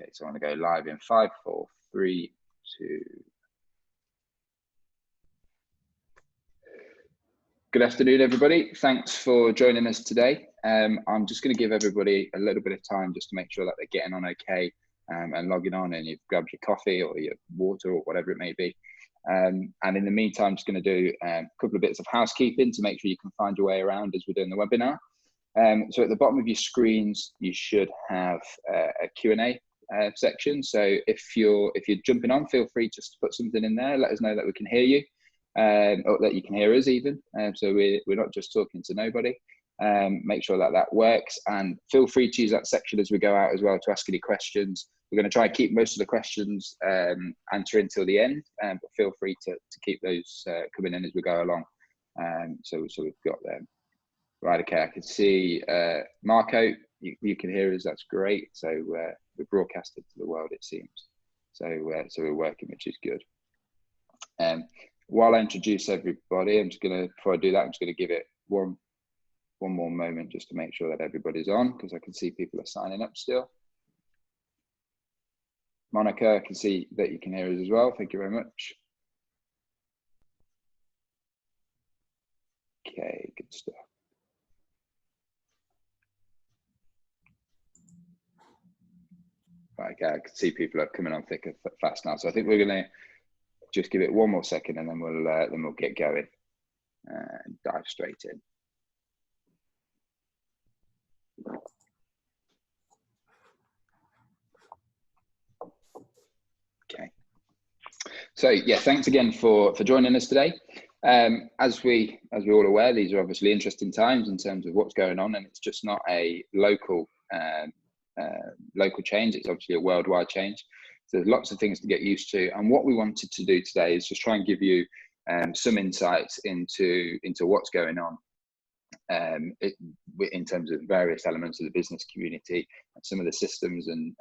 Okay, so I want to go live in 5, 4, 3, 2. Good afternoon, everybody. Thanks for joining us today. I'm just going to give everybody a little bit of time just to make sure that they're getting on okay and logging on, and you've grabbed your coffee or your water or whatever it may be. And in the meantime, I'm just going to do a couple of bits of housekeeping to make sure you can find your way around as we're doing the webinar. So at the bottom of your screens, you should have a Q&A section. So if you're jumping on, feel free just to put something in there. Let us know that we can hear you, or that you can hear us even. So we're not just talking to nobody. Make sure that that works, and feel free to use that section as we go out as well to ask any questions. We're going to try and keep most of the questions answering till the end, but feel free to keep those coming in as we go along. So we've got them. Right, okay, I can see Marco, you can hear us, that's great. So we're broadcasted to the world, it seems. So we're working, which is good. While I introduce everybody, I'm just gonna, before I do that, I'm just gonna give it one more moment just to make sure that everybody's on, because I can see people are signing up still. Monica, I can see that you can hear us as well, thank you very much. Okay, good stuff. Okay, I can see people are coming on thick and fast now. So I think we're going to just give it one more second, and then we'll get going and dive straight in. Okay. So yeah, thanks again for joining us today. As we're all aware, these are obviously interesting times in terms of what's going on, and it's just not a local change, it's obviously a worldwide change. So there's lots of things to get used to, and what we wanted to do today is just try and give you some insights into what's going on in terms of various elements of the business community and some of the systems and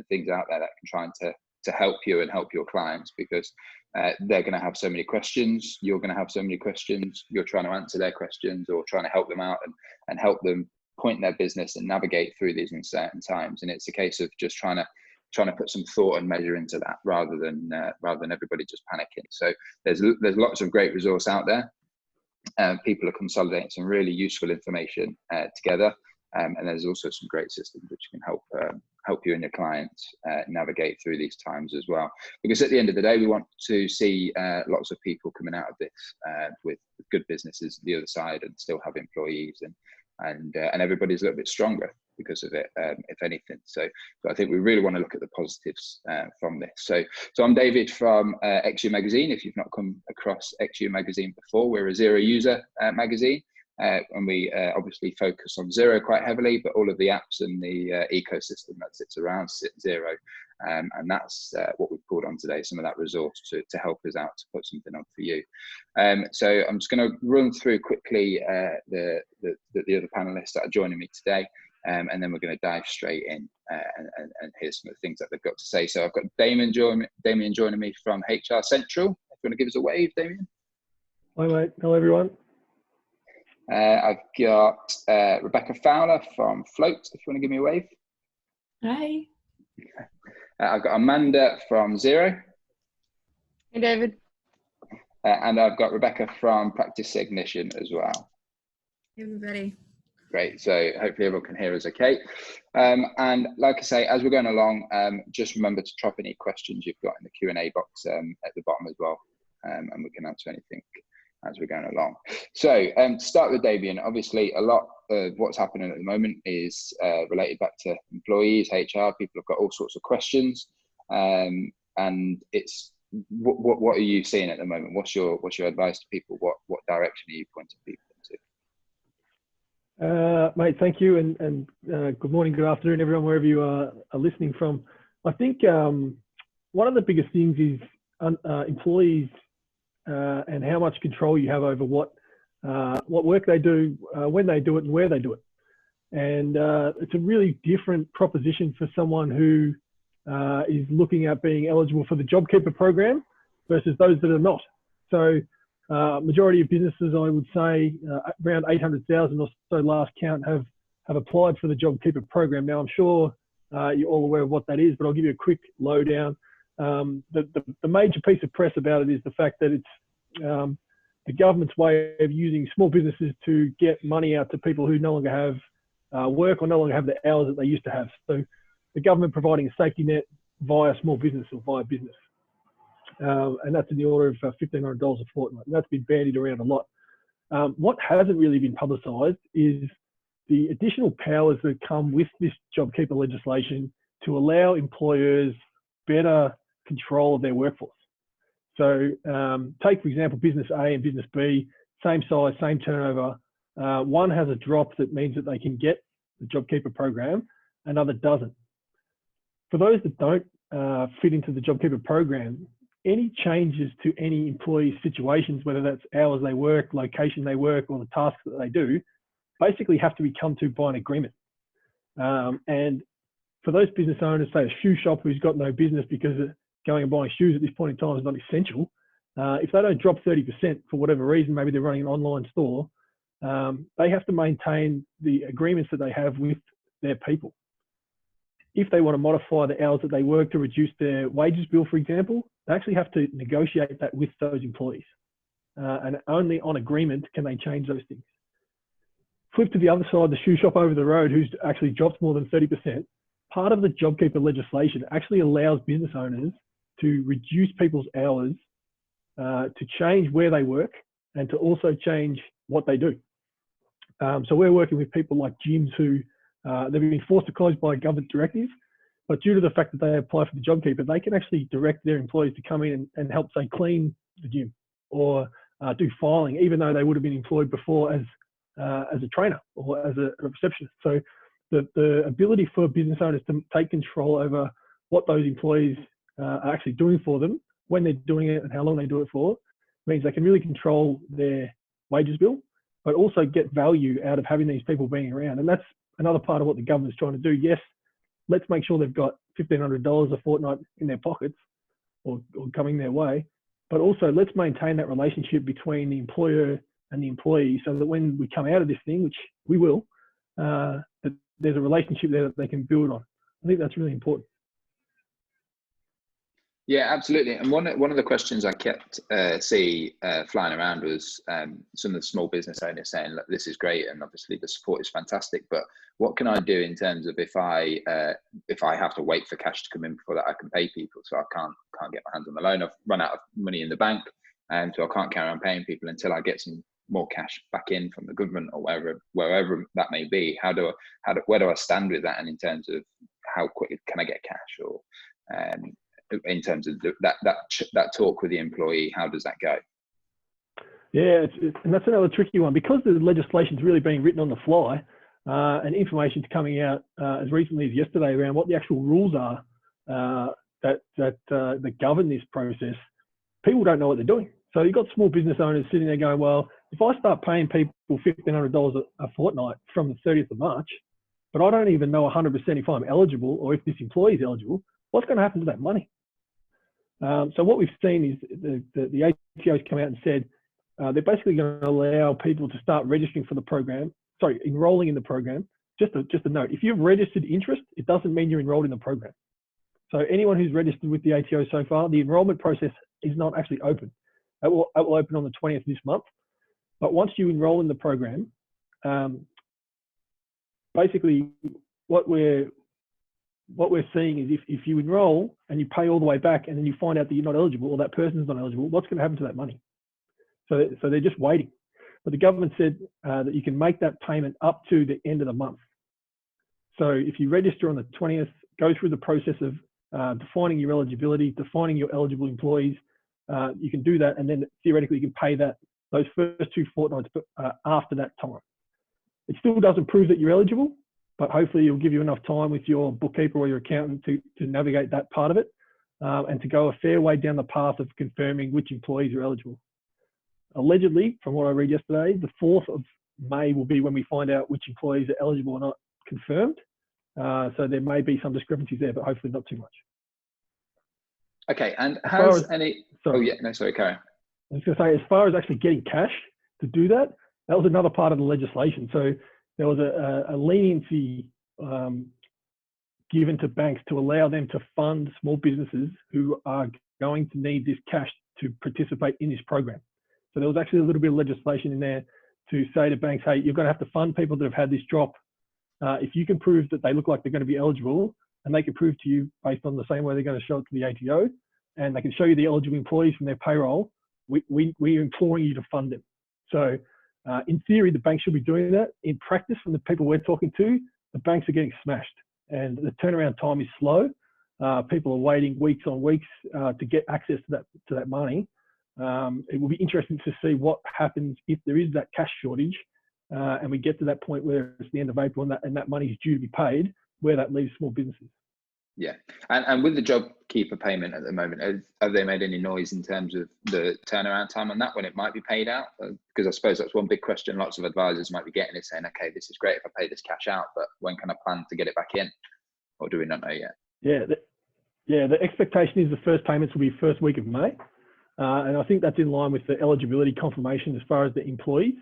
things out there that can try to help you and help your clients, because they're going to have so many questions, you're going to have so many questions, you're trying to answer their questions or trying to help them out and help them point their business and navigate through these uncertain times. And it's a case of just trying to put some thought and measure into that rather than everybody just panicking. So there's lots of great resource out there. People are consolidating some really useful information together, and there's also some great systems which can help you and your clients navigate through these times as well. Because at the end of the day, we want to see lots of people coming out of this with good businesses the other side, and still have employees, and everybody's a little bit stronger because of it, if anything. So I think we really want to look at the positives from this. So I'm David from XU Magazine. If you've not come across XU Magazine before, we're a zero user magazine, and we obviously focus on zero quite heavily, but all of the apps and the ecosystem that sits around zero. And that's what we've pulled on today, some of that resource to help us out, to put something on for you. So I'm just going to run through quickly the other panelists that are joining me today, and then we're going to dive straight in and hear some of the things that they've got to say. So I've got Damien joining me from HR Central. If you want to give us a wave, Damien. Hi mate, hello everyone. I've got Rebecca Fowler from Float, if you want to give me a wave. Hi. I've got Amanda from Zero. Hey, David. And I've got Rebecca from Practice Ignition as well. Hey, everybody. Great, so hopefully everyone can hear us okay. And like I say, as we're going along, just remember to drop any questions you've got in the Q&A box at the bottom as well, and we can answer anything as we're going along. So to start with Damien, obviously a lot of what's happening at the moment is related back to employees, HR. People have got all sorts of questions, and it's what are you seeing at the moment? What's your advice to people? What direction are you pointing people into? Mate, thank you, and good morning, good afternoon, everyone, wherever you are listening from. I think one of the biggest things is employees and how much control you have over what work they do, when they do it, and where they do it. And it's a really different proposition for someone who is looking at being eligible for the JobKeeper program versus those that are not. So majority of businesses, I would say, around 800,000 or so last count, have applied for the JobKeeper program. Now, I'm sure you're all aware of what that is, but I'll give you a quick lowdown. The major piece of press about it is the fact that it's the government's way of using small businesses to get money out to people who no longer have work or no longer have the hours that they used to have. So the government providing a safety net via small business or via business. And that's in the order of $1,500 a fortnight. And that's been bandied around a lot. What hasn't really been publicised is the additional powers that come with this JobKeeper legislation to allow employers better control of their workforce. So take, for example, business A and business B, same size, same turnover. One has a drop that means that they can get the JobKeeper program, another doesn't. For those that don't fit into the JobKeeper program, any changes to any employee's situations, whether that's hours they work, location they work, or the tasks that they do, basically have to be come to by an agreement. And for those business owners, say a shoe shop who's got no business because going and buying shoes at this point in time is not essential, if they don't drop 30% for whatever reason, maybe they're running an online store, they have to maintain the agreements that they have with their people. If they want to modify the hours that they work to reduce their wages bill, for example, they actually have to negotiate that with those employees. And only on agreement can they change those things. Flip to the other side, the shoe shop over the road who's actually dropped more than 30%. Part of the JobKeeper legislation actually allows business owners to reduce people's hours, to change where they work, and to also change what they do. So we're working with people like gyms who they've been forced to close by a government directive, but due to the fact that they apply for the JobKeeper, they can actually direct their employees to come in and help, say, clean the gym or do filing, even though they would have been employed before as a trainer or as a receptionist. So the ability for business owners to take control over what those employees are actually doing for them, when they're doing it and how long they do it for, means they can really control their wages bill, but also get value out of having these people being around. And that's another part of what the government's trying to do. Yes, let's make sure they've got $1,500 a fortnight in their pockets or coming their way, but also let's maintain that relationship between the employer and the employee so that when we come out of this thing, which we will, that there's a relationship there that they can build on. I think that's really important. Yeah, absolutely. And one of the questions I kept flying around was some of the small business owners saying, look, this is great, and obviously the support is fantastic, but what can I do in terms of if I have to wait for cash to come in before that I can pay people, so I can't get my hands on the loan, I've run out of money in the bank, and so I can't carry on paying people until I get some more cash back in from the government or wherever that may be. Where do I stand with that, and in terms of how quick can I get cash, or in terms of that talk with the employee, how does that go? Yeah, and that's another tricky one because the legislation's really being written on the fly, and information's coming out as recently as yesterday around what the actual rules are that govern this process. People don't know what they're doing. So you've got small business owners sitting there going, well, if I start paying people $1,500 a fortnight from the 30th of March, but I don't even know 100% if I'm eligible or if this employee is eligible, what's going to happen to that money? So what we've seen is the ATO's come out and said they're basically going to allow people to start registering for the program, enrolling in the program. Just a note, if you've registered interest, it doesn't mean you're enrolled in the program. So anyone who's registered with the ATO so far, the enrollment process is not actually open. It will open on the 20th of this month. But once you enroll in the program, basically what we're seeing is if you enroll and you pay all the way back and then you find out that you're not eligible or that person's not eligible, what's going to happen to that money? So they're just waiting. But the government said that you can make that payment up to the end of the month. So if you register on the 20th, go through the process of defining your eligibility, defining your eligible employees, you can do that, and then theoretically you can pay those first 2 fortnights after that time. It still doesn't prove that you're eligible, but hopefully it'll give you enough time with your bookkeeper or your accountant to navigate that part of it and to go a fair way down the path of confirming which employees are eligible. Allegedly, from what I read yesterday, the 4th of May will be when we find out which employees are eligible or not confirmed. So there may be some discrepancies there, but hopefully not too much. Okay, and carry on. I was going to say, as far as actually getting cash to do that, that was another part of the legislation. So there was a leniency given to banks to allow them to fund small businesses who are going to need this cash to participate in this program. So there was actually a little bit of legislation in there to say to banks, hey, you're going to have to fund people that have had this drop. If you can prove that they look like they're going to be eligible, and they can prove to you based on the same way they're going to show it to the ATO, and they can show you the eligible employees from their payroll, we're imploring you to fund them. So in theory, the banks should be doing that. In practice, from the people we're talking to, the banks are getting smashed, and the turnaround time is slow. People are waiting weeks on weeks to get access to that money. It will be interesting to see what happens if there is that cash shortage, and we get to that point where it's the end of April and that money is due to be paid, where that leaves small businesses. Yeah, and with the JobKeeper payment at the moment, have they made any noise in terms of the turnaround time on that, when it might be paid out? Because I suppose that's one big question lots of advisors might be getting, is saying, okay, this is great if I pay this cash out, but when can I plan to get it back in? Or do we not know yet? Yeah, the expectation is the first payments will be first week of May. And I think that's in line with the eligibility confirmation as far as the employees.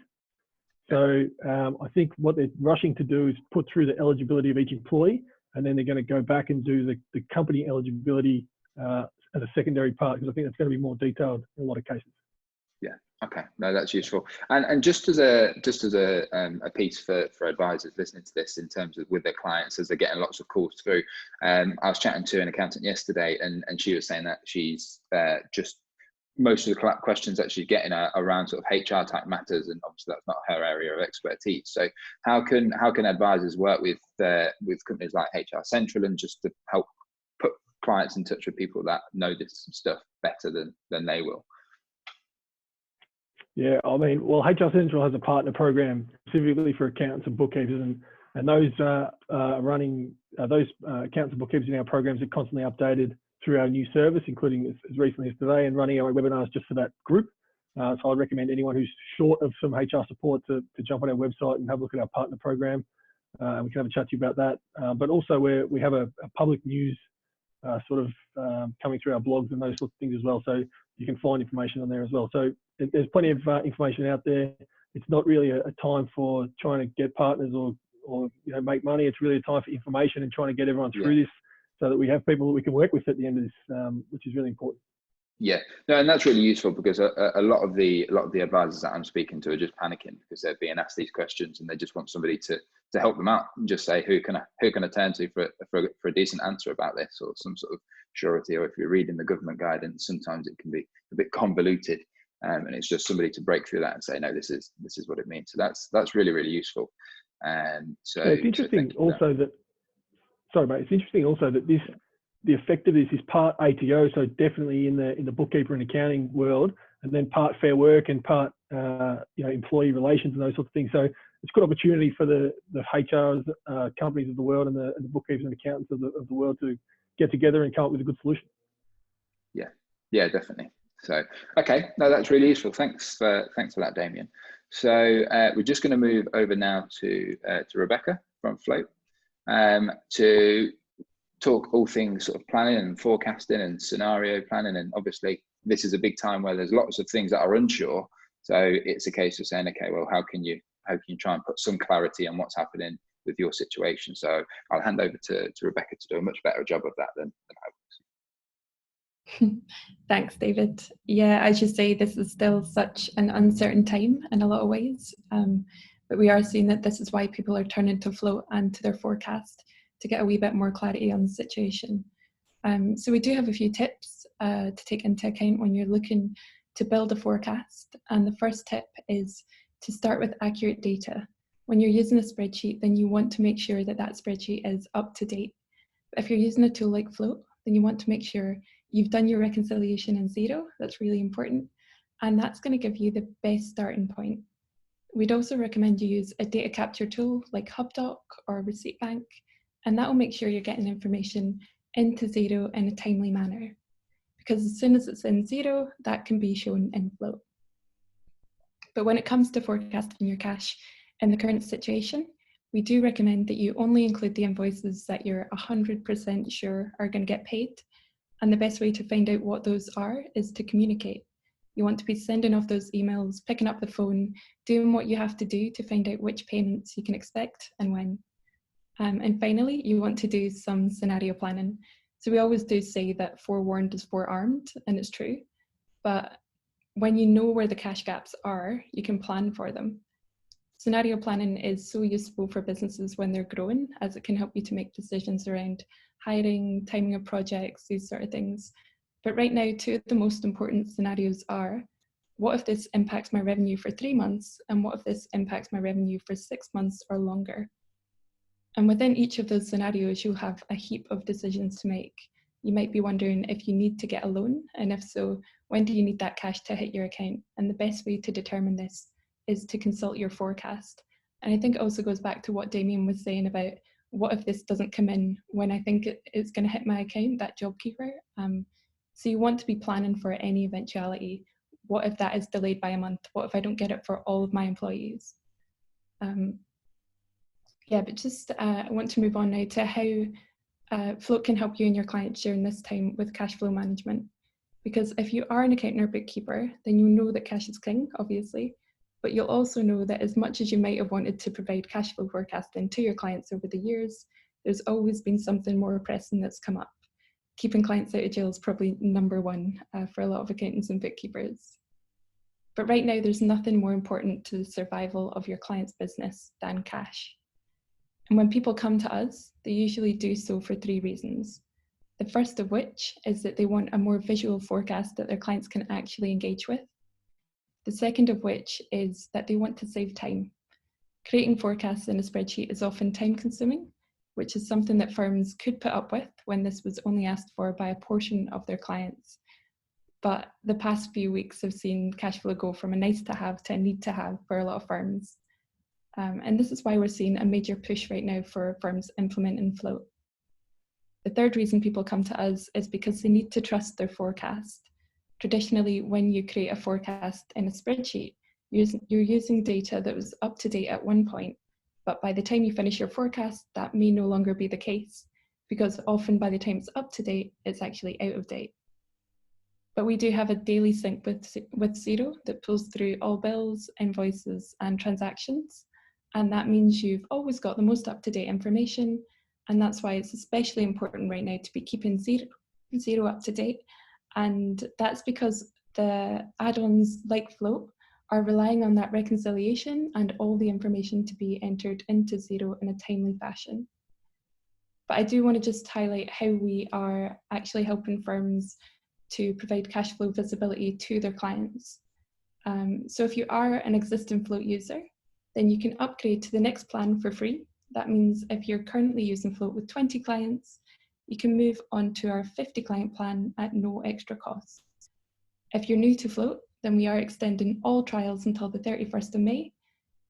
So I think what they're rushing to do is put through the eligibility of each employee, and then they're going to go back and do the company eligibility as a secondary part, because I think that's going to be more detailed in a lot of cases. Yeah. Okay. No, that's useful. And just as a piece for advisors listening to this, in terms of with their clients as they're getting lots of calls through, I was chatting to an accountant yesterday, and she was saying that she's just most of the questions that she's getting are around sort of HR type matters, and obviously that's not her area of expertise. So how can advisors work with companies like HR Central, and just to help put clients in touch with people that know this stuff better than they will? Yeah, I mean, well, HR Central has a partner program specifically for accountants and bookkeepers, and those running those accountants and bookkeepers in our programs are constantly updated through our new service, including as recently as today, and running our webinars just for that group. So I'd recommend anyone who's short of some HR support to jump on our website and have a look at our partner program. And we can have a chat to you about that. But also we have a public news coming through our blogs and those sorts of things as well. So you can find information on there as well. So there's plenty of information out there. It's not really a time for trying to get partners or make money. It's really a time for information and trying to get everyone through this, so that we have people that we can work with at the end of this, which is really important. Yeah, no, and that's really useful, because a lot of the advisors that I'm speaking to are just panicking because they're being asked these questions, and they just want somebody to help them out and just say, who can I turn to for a decent answer about this, or some sort of surety. Or if you're reading the government guidance, sometimes it can be a bit convoluted, and it's just somebody to break through that and say, no, this is what it means. So that's really, really useful. So it's interesting also that. Sorry, mate. It's interesting also that the effect of this is part ATO, so definitely in the bookkeeper and accounting world, and then part Fair Work and part employee relations and those sorts of things. So it's a good opportunity for the HRs, companies of the world, and the bookkeepers and accountants of the world to get together and come up with a good solution. Yeah, definitely. So okay, no, that's really useful. Thanks for that, Damien. So we're just going to move over now to Rebecca from Float. To talk all things sort of planning and forecasting and scenario planning. And obviously this is a big time where there's lots of things that are unsure. So it's a case of saying, okay, well, how can you try and put some clarity on what's happening with your situation? So I'll hand over to Rebecca to do a much better job of that than I will. Thanks, David. Yeah, I should say this is still such an uncertain time in a lot of ways. But we are seeing that this is why people are turning to Float and to their forecast to get a wee bit more clarity on the situation. So we do have a few tips to take into account when you're looking to build a forecast. And the first tip is to start with accurate data. When you're using a spreadsheet, then you want to make sure that spreadsheet is up to date. But if you're using a tool like Float, then you want to make sure you've done your reconciliation in Xero. That's really important. And that's going to give you the best starting point. We'd also recommend you use a data capture tool like HubDoc or Receipt Bank, and that will make sure you're getting information into Xero in a timely manner. Because as soon as it's in Xero, that can be shown in Float. But when it comes to forecasting your cash in the current situation, we do recommend that you only include the invoices that you're 100% sure are going to get paid. And the best way to find out what those are is to communicate. You want to be sending off those emails, picking up the phone, doing what you have to do to find out which payments you can expect and when. And finally, you want to do some scenario planning. So we always do say that forewarned is forearmed, and it's true. But when you know where the cash gaps are, you can plan for them. Scenario planning is so useful for businesses when they're growing, as it can help you to make decisions around hiring, timing of projects, these sort of things. But right now, two of the most important scenarios are, what if this impacts my revenue for 3 months? And what if this impacts my revenue for 6 months or longer? And within each of those scenarios, you'll have a heap of decisions to make. You might be wondering if you need to get a loan, and if so, when do you need that cash to hit your account? And the best way to determine this is to consult your forecast. And I think it also goes back to what Damien was saying about, what if this doesn't come in when I think it's going to hit my account, that JobKeeper. So you want to be planning for any eventuality. What if that is delayed by a month? What if I don't get it for all of my employees? Yeah, but just I want to move on now to how Float can help you and your clients during this time with cash flow management. Because if you are an accountant or bookkeeper, then you know that cash is king, obviously, but you'll also know that as much as you might have wanted to provide cash flow forecasting to your clients over the years, there's always been something more pressing that's come up. Keeping clients out of jail is probably number one for a lot of accountants and bookkeepers. But right now, there's nothing more important to the survival of your client's business than cash. And when people come to us, they usually do so for 3 reasons. The first of which is that they want a more visual forecast that their clients can actually engage with. The second of which is that they want to save time. Creating forecasts in a spreadsheet is often time consuming, which is something that firms could put up with when this was only asked for by a portion of their clients. But the past few weeks have seen cash flow go from a nice to have to a need to have for a lot of firms. And this is why we're seeing a major push right now for firms implementing Float. The third reason people come to us is because they need to trust their forecast. Traditionally, when you create a forecast in a spreadsheet, you're using data that was up to date at one point, but by the time you finish your forecast, that may no longer be the case, because often by the time it's up to date, it's actually out of date. But we do have a daily sync with Xero that pulls through all bills, invoices, and transactions. And that means you've always got the most up-to-date information. And that's why it's especially important right now to be keeping Xero up to date. And that's because the add-ons like Float are relying on that reconciliation and all the information to be entered into Xero in a timely fashion. But I do want to just highlight how we are actually helping firms to provide cash flow visibility to their clients. So if you are an existing Float user, then you can upgrade to the next plan for free. That means if you're currently using Float with 20 clients, you can move on to our 50 client plan at no extra cost. If you're new to Float, then we are extending all trials until the 31st of May,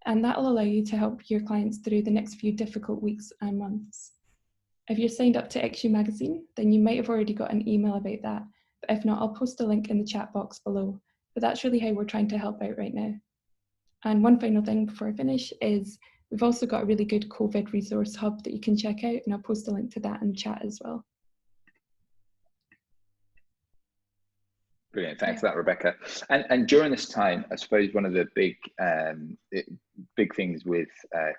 and that will allow you to help your clients through the next few difficult weeks and months. If you're signed up to XU Magazine, then you might have already got an email about that, but if not, I'll post a link in the chat box below. But that's really how we're trying to help out right now. And one final thing before I finish is we've also got a really good COVID resource hub that you can check out, and I'll post a link to that in the chat as well. Brilliant, thanks for that, Rebecca. And during this time, I suppose one of the big things with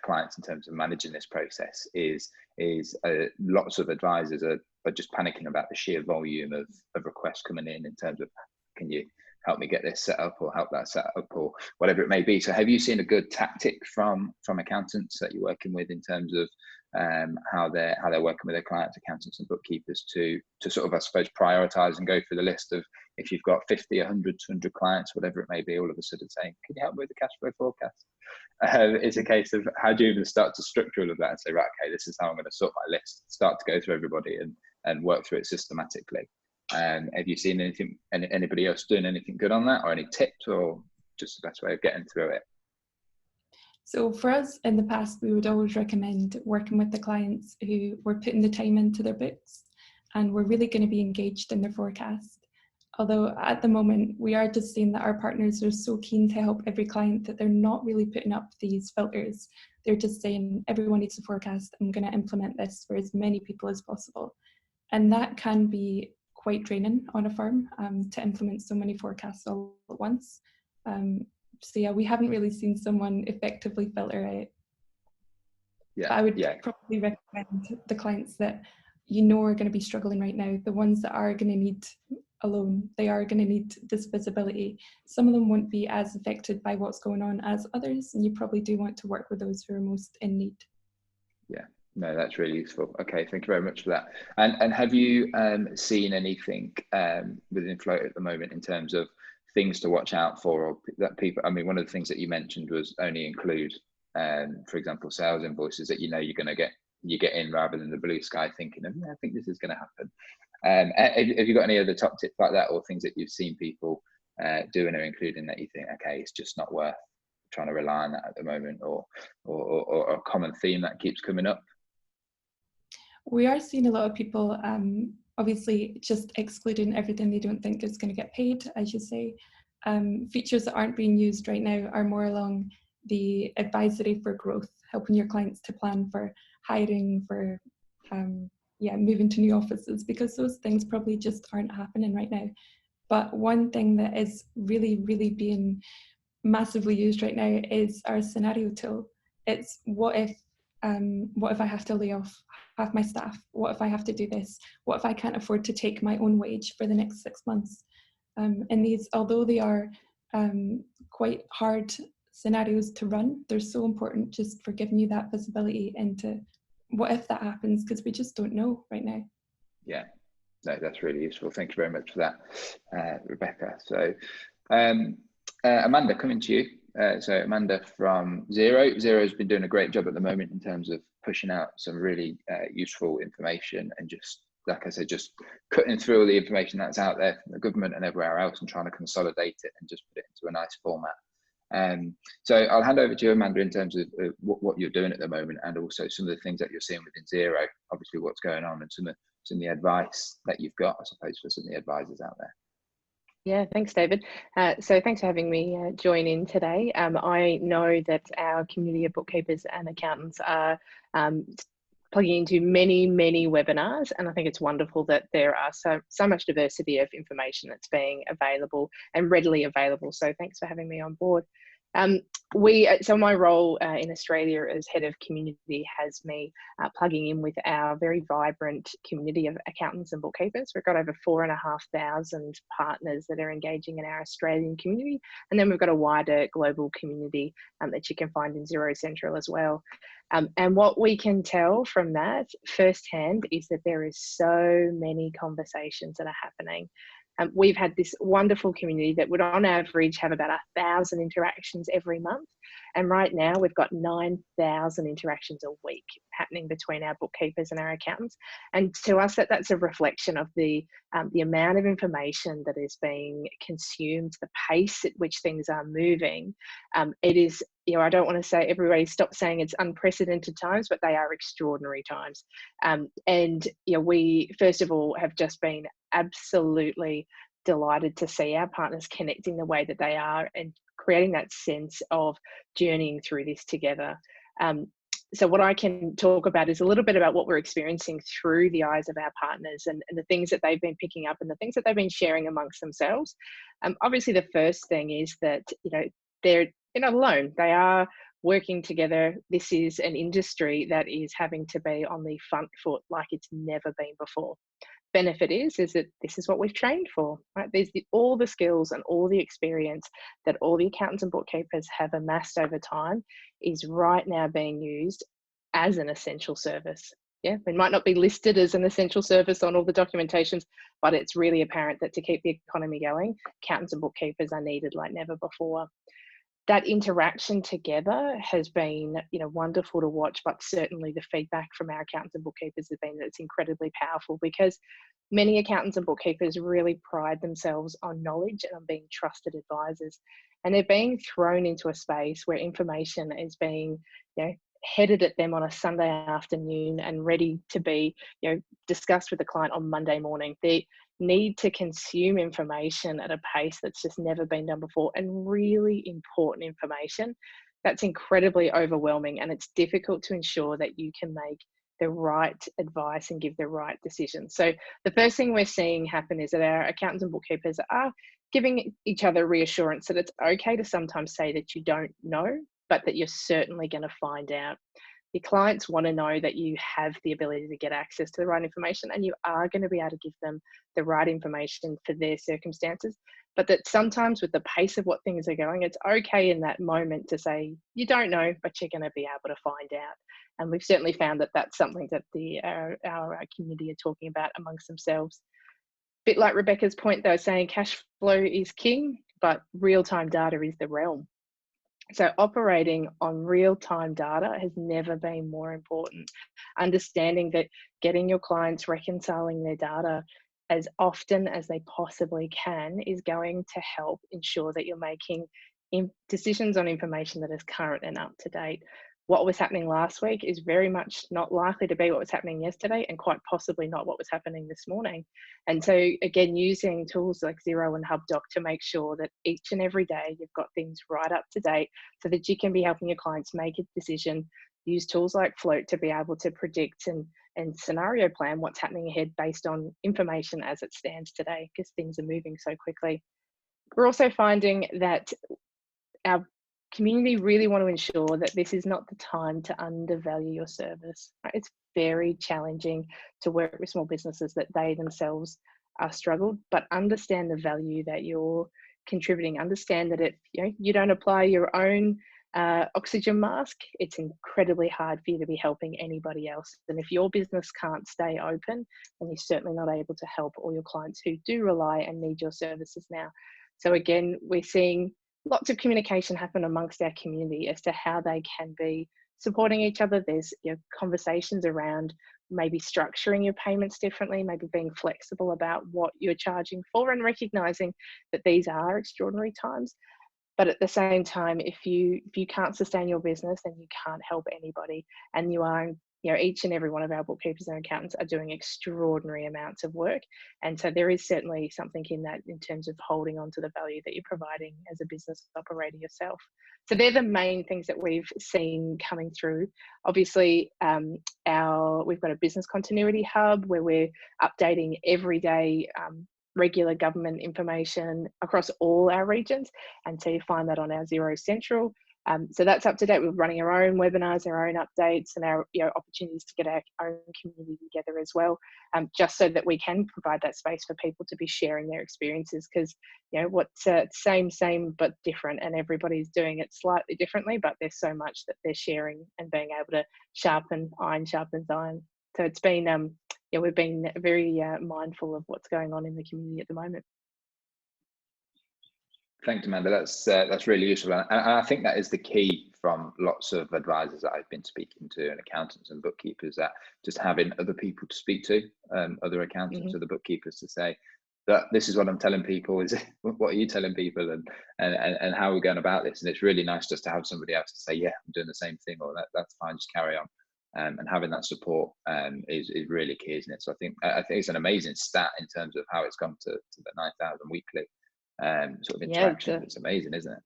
clients in terms of managing this process is lots of advisors are just panicking about the sheer volume of requests coming in terms of, can you help me get this set up or help that set up or whatever it may be. So have you seen a good tactic from accountants that you're working with in terms of how they're working with their clients, accountants and bookkeepers to sort of, I suppose, prioritize and go through the list of, if you've got 50, 100, 200 clients, whatever it may be, all of a sudden saying, can you help me with the cash flow forecast? It's a case of, how do you even start to structure all of that and say, right, okay, this is how I'm going to sort my list, start to go through everybody and work through it systematically. Have you seen anybody else doing anything good on that, or any tips, or just the best way of getting through it? So for us in the past, we would always recommend working with the clients who were putting the time into their books and were really going to be engaged in their forecast. Although at the moment, we are just seeing that our partners are so keen to help every client that they're not really putting up these filters. They're just saying, everyone needs a forecast. I'm going to implement this for as many people as possible. And that can be quite draining on a firm to implement so many forecasts all at once. So yeah, we haven't really seen someone effectively filter out. But I would probably recommend the clients that you know are going to be struggling right now, the ones that are going to need a loan, they are going to need this visibility. Some of them won't be as affected by what's going on as others, and you probably do want to work with those who are most in need. Yeah, no, that's really useful. Okay, thank you very much for that. And have you seen anything within Float at the moment in terms of things to watch out for, or that people, I mean, one of the things that you mentioned was only include, for example, sales invoices that you know you're going to get in, rather than the blue sky thinking of, yeah, I think this is going to happen. Have you got any other top tips like that, or things that you've seen people doing or including that you think, okay, it's just not worth trying to rely on that at the moment, or a common theme that keeps coming up? We are seeing a lot of people obviously just excluding everything they don't think is going to get paid, as you say. Features that aren't being used right now are more along the advisory for growth, helping your clients to plan for hiring, for moving to new offices, because those things probably just aren't happening right now. But one thing that is really, really being massively used right now is our scenario tool. It's what if I have to lay off half my staff? What if I have to do this? What if I can't afford to take my own wage for the next 6 months? And these, although they are quite hard scenarios to run, they're so important just for giving you that visibility into what if that happens, because we just don't know right now. Yeah, no, that's really useful. Thank you very much for that, Rebecca. So Amanda, coming to you. So Amanda from Xero. Xero's been doing a great job at the moment in terms of pushing out some really useful information, and just, like I said, just cutting through all the information that's out there from the government and everywhere else, and trying to consolidate it and just put it into a nice format. So I'll hand over to you, Amanda, in terms of what you're doing at the moment, and also some of the things that you're seeing within Xero, obviously what's going on, and some of the advice that you've got, I suppose, for some of the advisors out there. Yeah, thanks, David. So thanks for having me join in today. I know that our community of bookkeepers and accountants are plugging into many, many webinars, and I think it's wonderful that there are so much diversity of information that's being available and readily available. So thanks for having me on board. So my role in Australia as head of community has me plugging in with our very vibrant community of accountants and bookkeepers. We've got over 4,500 partners that are engaging in our Australian community, and then we've got a wider global community that you can find in Xero Central as well. And what we can tell from that firsthand is that there is so many conversations that are happening. We've had this wonderful community that would on average have about 1,000 interactions every month. And right now we've got 9,000 interactions a week happening between our bookkeepers and our accountants. And to us, that's a reflection of the amount of information that is being consumed, the pace at which things are moving. It is, I don't want to say, everybody stop saying it's unprecedented times, but they are extraordinary times. And we, first of all, have just been absolutely delighted to see our partners connecting the way that they are and creating that sense of journeying through this together. So what I can talk about is a little bit about what we're experiencing through the eyes of our partners, and the things that they've been picking up and the things that they've been sharing amongst themselves. Obviously, the first thing is that they're not alone. They are working together. This is an industry that is having to be on the front foot like it's never been before. Benefit is that this is what we've trained for, right? There's all the skills and all the experience that all the accountants and bookkeepers have amassed over time is right now being used as an essential service. Yeah, it might not be listed as an essential service on all the documentations, but it's really apparent that to keep the economy going, accountants and bookkeepers are needed like never before. That interaction together has been, wonderful to watch, but certainly the feedback from our accountants and bookkeepers has been that it's incredibly powerful, because many accountants and bookkeepers really pride themselves on knowledge and on being trusted advisors. And they're being thrown into a space where information is being, headed at them on a Sunday afternoon and ready to be, discussed with the client on Monday morning. They need to consume information at a pace that's just never been done before, and really important information that's incredibly overwhelming, and it's difficult to ensure that you can make the right advice and give the right decisions. So the first thing we're seeing happen is that our accountants and bookkeepers are giving each other reassurance that it's okay to sometimes say that you don't know, but that you're certainly going to find out. Your clients want to know that you have the ability to get access to the right information, and you are going to be able to give them the right information for their circumstances. But that sometimes with the pace of what things are going, it's okay in that moment to say, you don't know, but you're going to be able to find out. And we've certainly found that that's something that our community are talking about amongst themselves. Bit like Rebecca's point, though, saying cash flow is king, but real-time data is the realm. So operating on real-time data has never been more important. Understanding that getting your clients reconciling their data as often as they possibly can is going to help ensure that you're making decisions on information that is current and up to date. What was happening last week is very much not likely to be what was happening yesterday, and quite possibly not what was happening this morning. And so again, using tools like Xero and HubDoc to make sure that each and every day you've got things right up to date so that you can be helping your clients make a decision. Use tools like Float to be able to predict and scenario plan what's happening ahead based on information as it stands today, because things are moving so quickly. We're also finding that our community really want to ensure that this is not the time to undervalue your service. It's very challenging to work with small businesses that they themselves are struggled, but understand the value that you're contributing. Understand that if you don't apply your own oxygen mask, it's incredibly hard for you to be helping anybody else. And if your business can't stay open, then you're certainly not able to help all your clients who do rely and need your services now. So again, we're seeing lots of communication happen amongst our community as to how they can be supporting each other. There's conversations around maybe structuring your payments differently, maybe being flexible about what you're charging for, and recognizing that these are extraordinary times. But at the same time, if you can't sustain your business, then you can't help anybody. And you are, each and every one of our bookkeepers and accountants are doing extraordinary amounts of work. And so there is certainly something in that in terms of holding on to the value that you're providing as a business operator yourself. So they're the main things that we've seen coming through. Obviously, we've got a business continuity hub where we're updating every day regular government information across all our regions, and so you find that on our Xero Central. So that's up to date. We're running our own webinars, our own updates, and our opportunities to get our own community together as well, just so that we can provide that space for people to be sharing their experiences. Because what's same but different, and everybody's doing it slightly differently, but there's so much that they're sharing and being able to iron sharpens iron. So it's been we've been very mindful of what's going on in the community at the moment. Thanks, Amanda. That's really useful, and I think that is the key from lots of advisors that I've been speaking to, and accountants and bookkeepers, that just having other people to speak to, other accountants, other bookkeepers, to say that this is what I'm telling people. Is what are you telling people, and how are we going about this? And it's really nice just to have somebody else to say, yeah, I'm doing the same thing, or that's fine, just carry on. And having that support is really key, isn't it? So I think it's an amazing stat in terms of how it's gone to the 9,000 weekly sort of interaction. It's amazing, isn't it?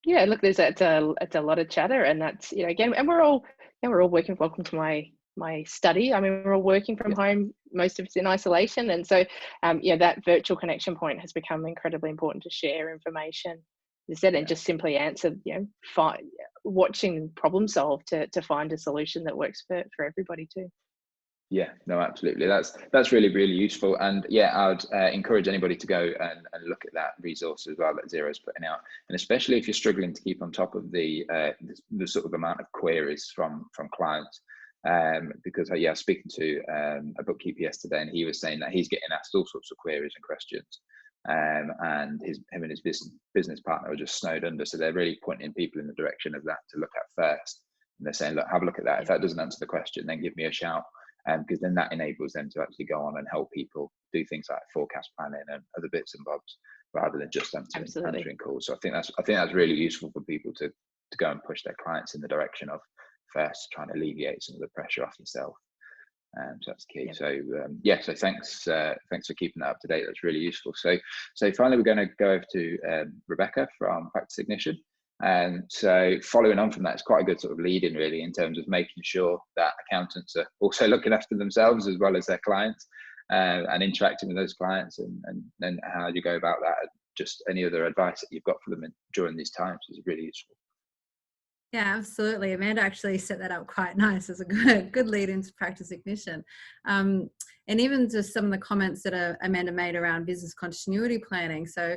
Yeah, look, it's a lot of chatter, and that's again, and we're all working. Welcome to my study. I mean, we're all working from home. Most of it's in isolation, and so that virtual connection point has become incredibly important to share information, instead, and just simply answer, watching problem solve to find a solution that works for everybody too. Yeah, no, absolutely. That's really, really useful. And yeah, I'd encourage anybody to go and look at that resource as well that Xero's putting out. And especially if you're struggling to keep on top of the sort of amount of queries from clients. Because I was speaking to a bookkeeper yesterday, and he was saying that he's getting asked all sorts of queries and questions. And him and his business partner are just snowed under. So they're really pointing people in the direction of that to look at first. And they're saying, look, have a look at that. If that doesn't answer the question, then give me a shout. Because then that enables them to actually go on and help people do things like forecast planning and other bits and bobs, rather than just answering calls. So I think that's really useful for people to go and push their clients in the direction of first trying to alleviate some of the pressure off yourself. So that's key. So thanks for keeping that up to date. That's really useful. So finally, we're going to go over to Rebecca from Practice Ignition. And so following on from that, it's quite a good sort of lead in, really, in terms of making sure that accountants are also looking after themselves as well as their clients, and interacting with those clients, and then how do you go about that? Just any other advice that you've got for them during these times is really useful. Yeah, absolutely. Amanda actually set that up quite nice as a good lead into practice ignition. And even just some of the comments that Amanda made around business continuity planning. So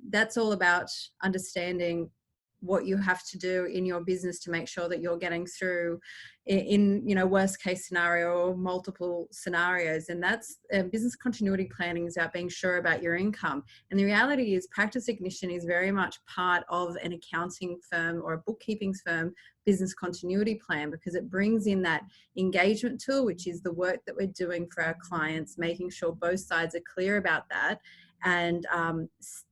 that's all about understanding what you have to do in your business to make sure that you're getting through in worst case scenario or multiple scenarios. And that's business continuity planning is about being sure about your income. And the reality is practice ignition is very much part of an accounting firm or a bookkeeping firm business continuity plan, because it brings in that engagement tool, which is the work that we're doing for our clients, making sure both sides are clear about that, and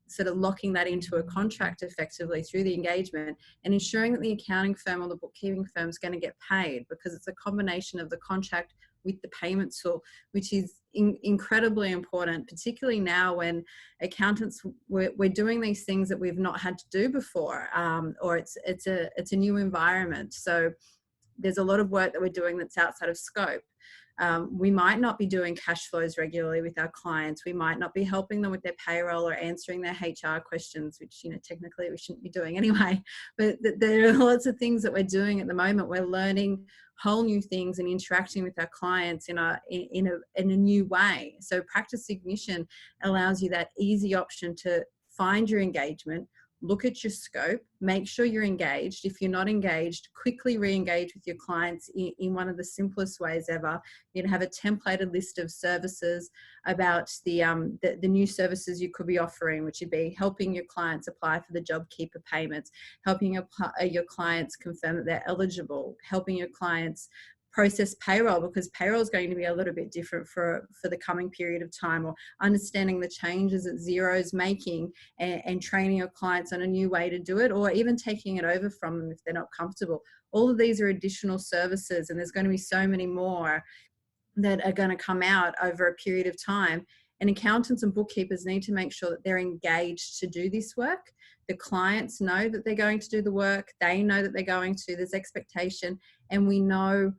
sort of locking that into a contract effectively through the engagement, and ensuring that the accounting firm or the bookkeeping firm is going to get paid, because it's a combination of the contract with the payment tool, which is incredibly important, particularly now when accountants, we're doing these things that we've not had to do before, or it's a new environment. So there's a lot of work that we're doing that's outside of scope. We might not be doing cash flows regularly with our clients. We might not be helping them with their payroll or answering their HR questions, which, technically we shouldn't be doing anyway. But there are lots of things that we're doing at the moment. We're learning whole new things and interacting with our clients in a new way. So practice ignition allows you that easy option to find your engagement, look at your scope, make sure you're engaged. If you're not engaged, quickly re-engage with your clients in one of the simplest ways ever. You'd have a templated list of services about the new services you could be offering, which would be helping your clients apply for the JobKeeper payments, helping your clients confirm that they're eligible, helping your clients process payroll, because payroll is going to be a little bit different for the coming period of time, or understanding the changes that Xero's making and training your clients on a new way to do it, or even taking it over from them if they're not comfortable. All of these are additional services, and there's going to be so many more that are going to come out over a period of time. And accountants and bookkeepers need to make sure that they're engaged to do this work. The clients know that they're going to do the work. They know that they're going to. There's expectation, and we know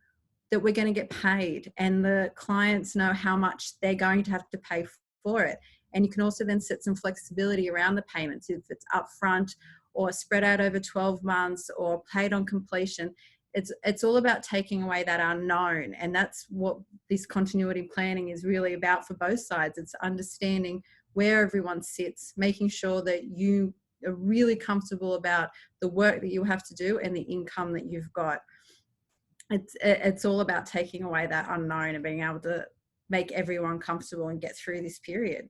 that we're going to get paid, and the clients know how much they're going to have to pay for it. And you can also then set some flexibility around the payments, if it's upfront or spread out over 12 months or paid on completion. It's all about taking away that unknown, and that's what this continuity planning is really about for both sides. It's understanding where everyone sits, making sure that you are really comfortable about the work that you have to do and the income that you've got. It's all about taking away that unknown and being able to make everyone comfortable and get through this period.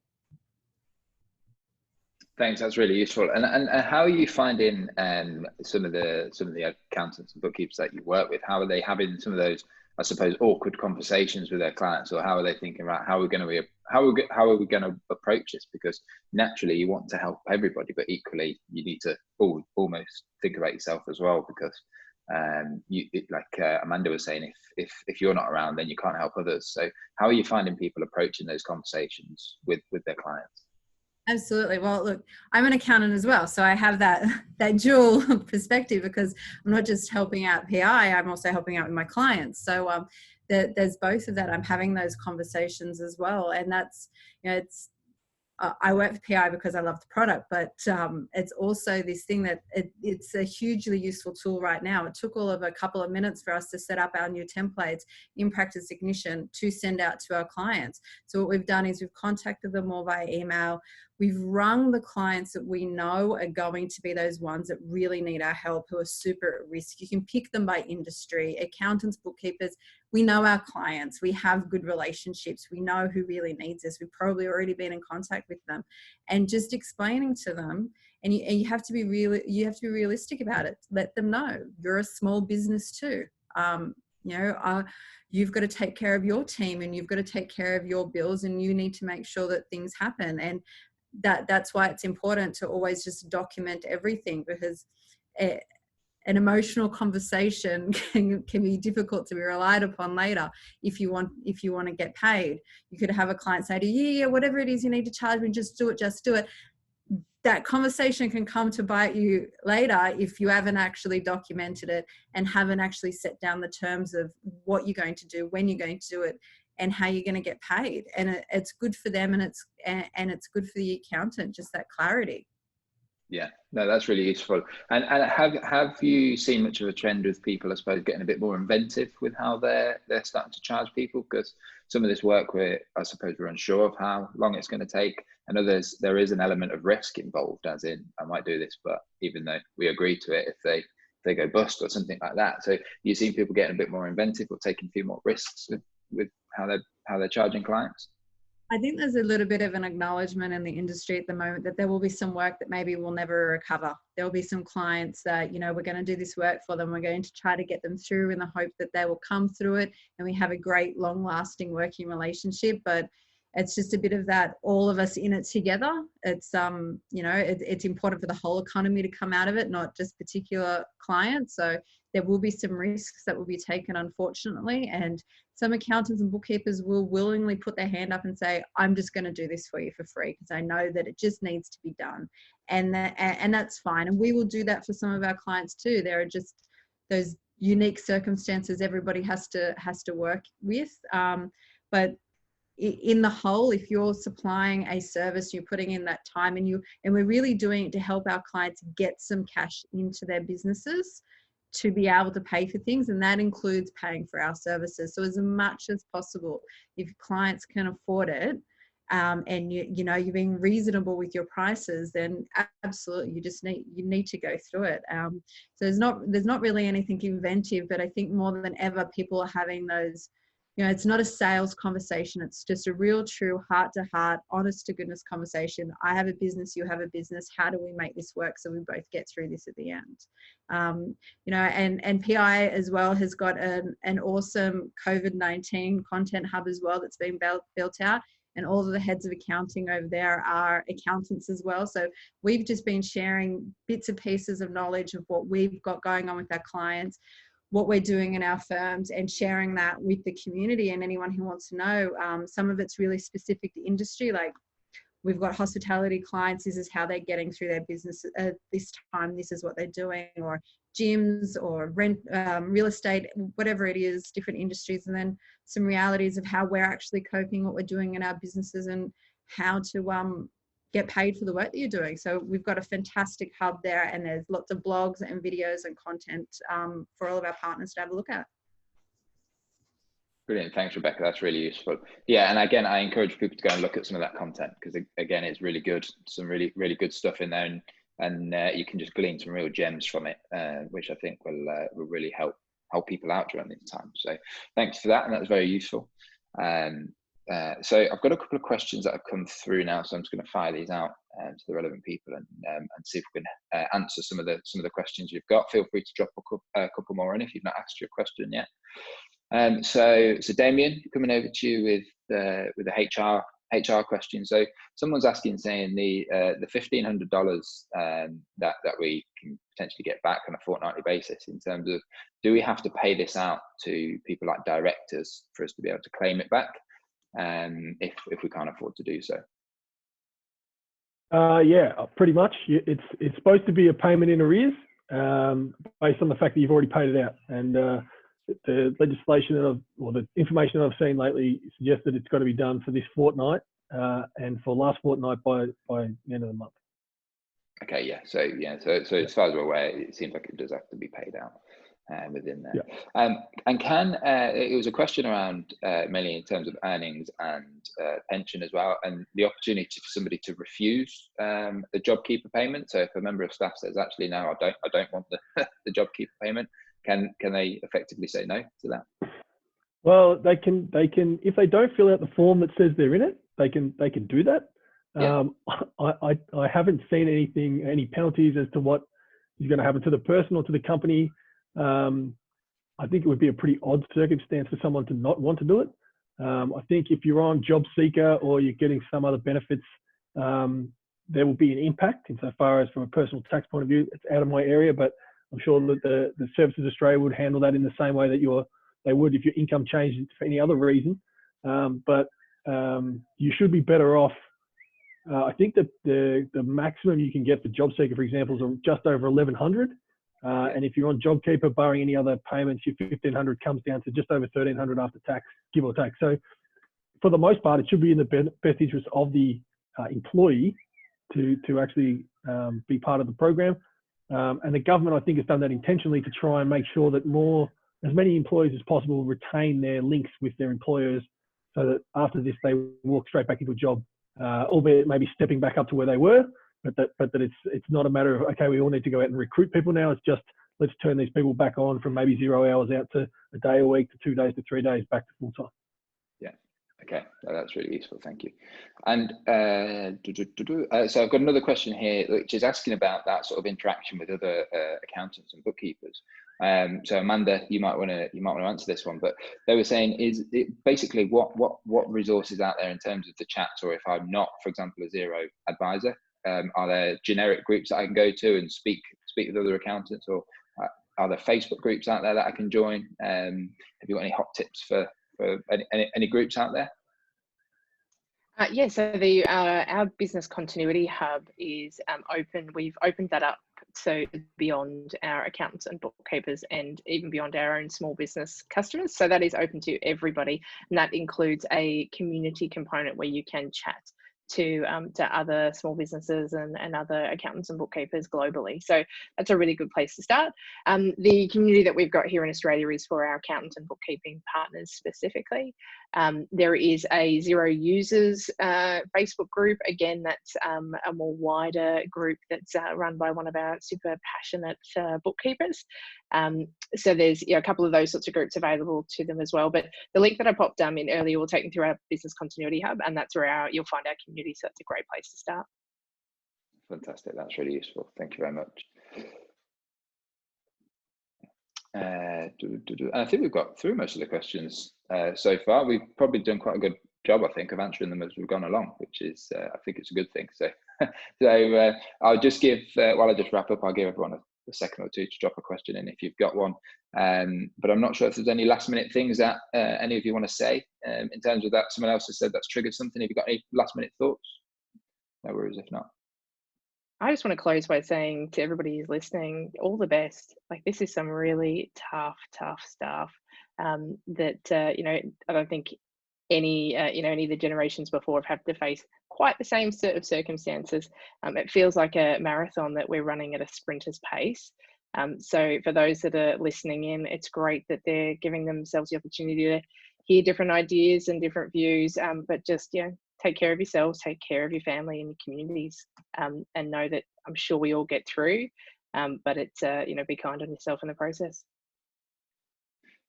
Thanks, that's really useful. And how are you finding some of the accountants and bookkeepers that you work with? How are they having some of those, I suppose, awkward conversations with their clients, or how are they thinking about how are we going to approach this? Because naturally you want to help everybody, but equally you need to almost think about yourself as well, because like Amanda was saying, if you're not around, then you can't help others. So how are you finding people approaching those conversations with their clients? Absolutely. Well, look, I'm an accountant as well, so I have that dual perspective, because I'm not just helping out PI, I'm also helping out with my clients. So there's both of that. I'm having those conversations as well, and that's, it's I work for PI because I love the product, but it's also this thing that it's a hugely useful tool right now. It took all of a couple of minutes for us to set up our new templates in Practice Ignition to send out to our clients. So what we've done is we've contacted them all via email. We've rung the clients that we know are going to be those ones that really need our help, who are super at risk. You can pick them by industry, accountants, bookkeepers. We know our clients, we have good relationships, we know who really needs this. We've probably already been in contact with them, and just explaining to them, and you have to be realistic about it. Let them know you're a small business too. You've got to take care of your team, and you've got to take care of your bills, and you need to make sure that things happen. And that's why it's important to always just document everything, because an emotional conversation can be difficult to be relied upon later. If you want to get paid, you could have a client say to you, yeah, whatever it is you need to charge me, just do it. That conversation can come to bite you later if you haven't actually documented it and haven't actually set down the terms of what you're going to do, when you're going to do it, and how you're going to get paid. And it's good for them, and it's good for the accountant, just that clarity. Yeah, no, that's really useful. And have you seen much of a trend with people, I suppose, getting a bit more inventive with how they're starting to charge people? Because some of this work, I suppose we're unsure of how long it's going to take, and others there is an element of risk involved, as in I might do this, but even though we agree to it, if they go bust or something like that. So you've seen people getting a bit more inventive or taking a few more risks with how they're charging clients. I think there's a little bit of an acknowledgement in the industry at the moment that there will be some work that maybe we'll never recover. There will be some clients that, you know, we're going to do this work for them. We're going to try to get them through in the hope that they will come through it and we have a great long lasting working relationship. But it's just a bit of that, all of us in it together. It's, you know, it's important for the whole economy to come out of it, not just particular clients. So there will be some risks that will be taken, unfortunately. And some accountants and bookkeepers will willingly put their hand up and say, I'm just going to do this for you for free because I know that it just needs to be done. And that's fine. And we will do that for some of our clients too. There are just those unique circumstances everybody has to work with. But in the whole, if you're supplying a service, you're putting in that time and we're really doing it to help our clients get some cash into their businesses to be able to pay for things, and that includes paying for our services. So as much as possible, if clients can afford it, and you're being reasonable with your prices, then absolutely you need to go through it. So there's not really anything inventive, but I think more than ever people are having those, you know, it's not a sales conversation. It's just a real, true, heart-to-heart, honest-to-goodness conversation. I have a business, you have a business. How do we make this work so we both get through this at the end? You know, and PI as well has got an awesome COVID-19 content hub as well that's been built out. And all of the heads of accounting over there are accountants as well. So we've just been sharing bits and pieces of knowledge of what we've got going on with our clients, what we're doing in our firms, and sharing that with the community and anyone who wants to know. Some of it's really specific to industry, like we've got hospitality clients, this is how they're getting through their business at this time, this is what they're doing, or gyms or rent, real estate, whatever it is, different industries, and then some realities of how we're actually coping, what we're doing in our businesses, and how to get paid for the work that you're doing. So we've got a fantastic hub there, and there's lots of blogs and videos and content for all of our partners to have a look at. Brilliant. Thanks, Rebecca. That's really useful. Yeah, and again, I encourage people to go and look at some of that content because, again, it's really good. Some really, really good stuff in there, and you can just glean some real gems from it, which I think will really help people out during this time. So thanks for that, and that's very useful. So I've got a couple of questions that have come through now, so I'm just going to fire these out to the relevant people and see if we can answer some of the questions you've got. Feel free to drop a couple more in if you've not asked your question yet. So Damien, coming over to you with the HR question. So someone's asking, saying the $1,500 that we can potentially get back on a fortnightly basis, in terms of, do we have to pay this out to people like directors for us to be able to claim it back, if we can't afford to do so? Yeah, pretty much. It's supposed to be a payment in arrears, based on the fact that you've already paid it out. And the legislation or the information that I've seen lately suggests that it's got to be done for this fortnight, and for last fortnight by the end of the month. Okay, yeah. So as far as we're aware, it seems like it does have to be paid out within there. Yeah. And it was a question around mainly in terms of earnings and pension as well, and the opportunity for somebody to refuse the JobKeeper payment. So if a member of staff says, actually, no, I don't want the JobKeeper payment, can they effectively say no to that? Well, they can if they don't fill out the form that says they're in it, they can do that. Yeah. I haven't seen any penalties as to what is going to happen to the person or to the company. I think it would be a pretty odd circumstance for someone to not want to do it. I think if you're on Job Seeker or you're getting some other benefits, there will be an impact insofar as from a personal tax point of view. It's out of my area, but I'm sure that the Services Australia would handle that in the same way that they would if your income changed for any other reason. But you should be better off. I think that the maximum you can get for Job Seeker, for example, is just over 1,100. And if you're on JobKeeper, barring any other payments, your 1,500 comes down to just over 1,300 after tax, give or take. So for the most part, it should be in the best interest of the employee to actually be part of the program. And the government, I think, has done that intentionally to try and make sure that as many employees as possible retain their links with their employers, so that after this they walk straight back into a job, albeit maybe stepping back up to where they were, but that it's not a matter of, okay, we all need to go out and recruit people now. It's just, let's turn these people back on from maybe 0 hours out to a day a week to 2 days to 3 days back to full time. Yeah. Okay, that's really useful. Thank you. And so I've got another question here, which is asking about that sort of interaction with other accountants and bookkeepers. So Amanda, you might want to answer this one, but they were saying, is it basically what resources out there in terms of the chats, or if I'm not, for example, a Xero advisor, are there generic groups that I can go to and speak with other accountants, or are there Facebook groups out there that I can join? Have you got any hot tips for any groups out there? Yeah, so our business continuity hub is open. We've opened that up so beyond our accountants and bookkeepers, and even beyond our own small business customers. So that is open to everybody, and that includes a community component where you can chat to other small businesses and other accountants and bookkeepers globally. So that's a really good place to start. The community that we've got here in Australia is for our accountant and bookkeeping partners specifically. There is a Xero users Facebook group. Again, that's a more wider group that's run by one of our super passionate bookkeepers. So there's a couple of those sorts of groups available to them as well. But the link that I popped in earlier will take them through our business continuity hub, and that's where you'll find our community. So it's a great place to start. Fantastic. That's really useful. Thank you very much. And I think we've got through most of the questions so far. We've probably done quite a good job, I think, of answering them as we've gone along, which is, I think it's a good thing. So, I'll just give, while I just wrap up, I'll give everyone a second or two to drop a question in if you've got one. But I'm not sure if there's any last minute things that any of you want to say in terms of that. Someone else has said that's triggered something. Have you got any last minute thoughts? No worries if not. I just want to close by saying to everybody who's listening, all the best. Like, this is some really tough stuff that, I don't think any of the generations before have had to face quite the same sort of circumstances. It feels like a marathon that we're running at a sprinter's pace. So for those that are listening in, it's great that they're giving themselves the opportunity to hear different ideas and different views, but just, take care of yourselves, take care of your family and your communities, and know that I'm sure we all get through, but it's, be kind on yourself in the process.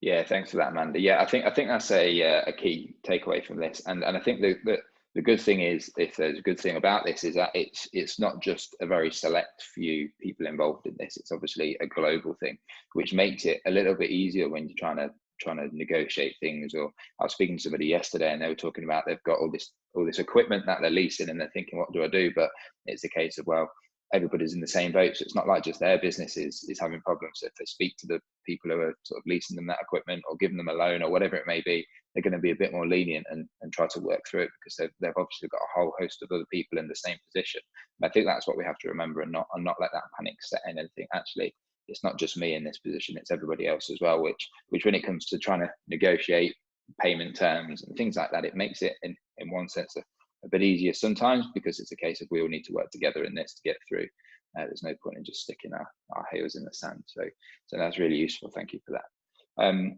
Yeah, thanks for that, Amanda. Yeah, I think that's a key takeaway from this, and I think the good thing is, if there's a good thing about this, is that it's not just a very select few people involved in this. It's obviously a global thing, which makes it a little bit easier when you're trying to negotiate things. Or I was speaking to somebody yesterday, and they were talking about they've got all this equipment that they're leasing, and they're thinking, what do I do? But it's a case of, well, everybody's in the same boat, so it's not like just their business is having problems. So if they speak to the people who are sort of leasing them that equipment or giving them a loan or whatever it may be, they're going to be a bit more lenient and try to work through it, because they've obviously got a whole host of other people in the same position. And I think that's what we have to remember, and not let that panic set in and think, actually, it's not just me in this position, it's everybody else as well, which when it comes to trying to negotiate payment terms and things like that, it makes it in one sense a bit easier sometimes, because it's a case of we all need to work together in this to get through. There's no point in just sticking our heels in the sand. So that's really useful. Thank you for that.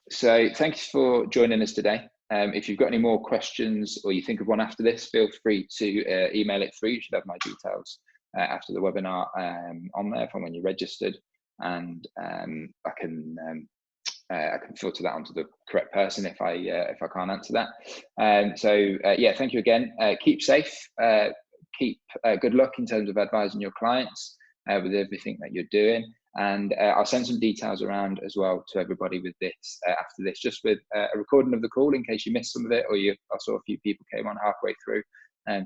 So thanks for joining us today. If you've got any more questions, or you think of one after this, feel free to email it through. You should have my details after the webinar on there from when you registered, and I can filter that onto the correct person if I can't answer that. So thank you again. Keep safe. Keep good luck in terms of advising your clients with everything that you're doing. And I'll send some details around as well to everybody with this after this, just with a recording of the call in case you missed some of it, or I saw a few people came on halfway through,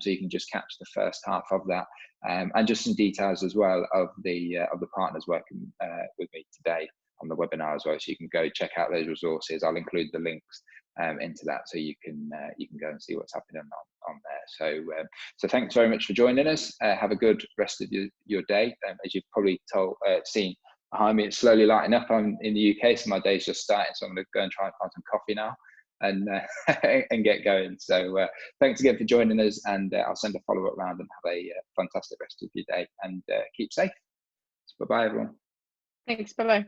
so you can just catch the first half of that, and just some details as well of the partners working with me today on the webinar as well. So you can go check out those resources. I'll include the links into that, so you can go and see what's happening on there. So thanks very much for joining us. Have a good rest of your day. As you've probably seen behind me, it's slowly lighting up. I'm in the UK, so my day's just starting, so I'm going to go and try and find some coffee now and and get going. So thanks again for joining us, and I'll send a follow-up round, and have a fantastic rest of your day, and keep safe. Bye bye, everyone. Thanks. Bye bye.